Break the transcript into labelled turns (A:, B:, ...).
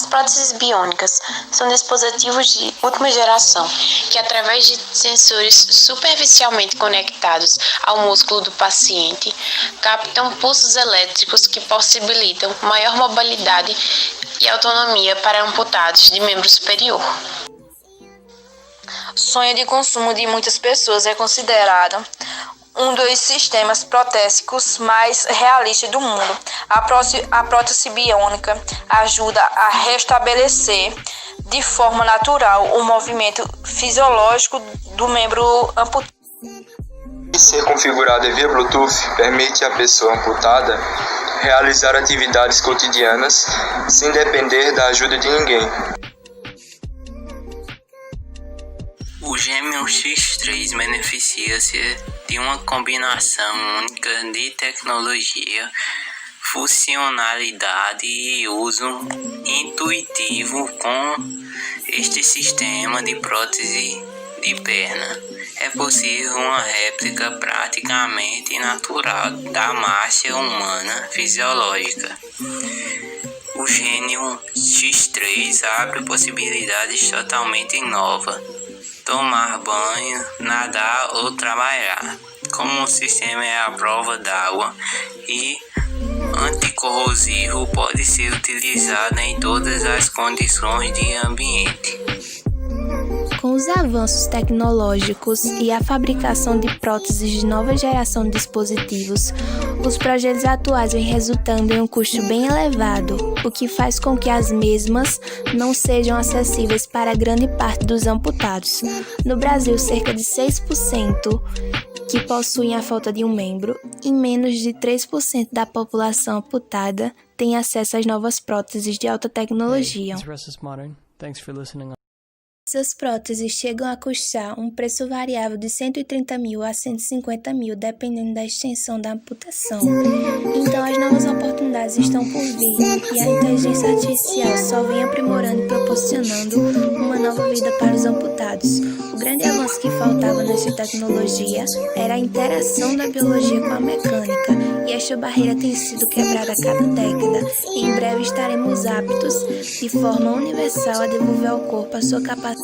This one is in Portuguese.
A: As próteses biônicas são dispositivos de última geração que, através de sensores superficialmente conectados ao músculo do paciente, captam pulsos elétricos que possibilitam maior mobilidade e autonomia para amputados de membro superior.
B: Sonho de consumo de muitas pessoas é considerado um dos sistemas protésicos mais realistas do mundo. A prótese biônica ajuda a restabelecer de forma natural o movimento fisiológico do membro amputado.
C: Ser configurada via Bluetooth permite à pessoa amputada realizar atividades cotidianas sem depender da ajuda de ninguém.
D: O Gêmeo X3 beneficia-se de uma combinação única de tecnologia, funcionalidade e uso intuitivo. Com este sistema de prótese de perna, é possível uma réplica praticamente natural da marcha humana fisiológica. O Gêmeo X3 abre possibilidades totalmente novas: tomar banho, nadar ou trabalhar. Como o sistema é à prova d'água e anticorrosivo, pode ser utilizado em todas as condições de ambiente.
E: Com os avanços tecnológicos e a fabricação de próteses de nova geração de dispositivos, os projetos atuais vêm resultando em um custo bem elevado, o que faz com que as mesmas não sejam acessíveis para grande parte dos amputados. No Brasil, cerca de 6% que possuem a falta de um membro e menos de 3% da população amputada tem acesso às novas próteses de alta tecnologia. Essas próteses chegam a custar um preço variável de 130 mil a 150 mil, dependendo da extensão da amputação. Então, as novas oportunidades estão por vir e a inteligência artificial só vem aprimorando e proporcionando uma nova vida para os amputados. O grande avanço que faltava nessa tecnologia era a interação da biologia com a mecânica, e esta barreira tem sido quebrada a cada década. Em breve estaremos aptos, de forma universal, a devolver ao corpo a sua capacidade.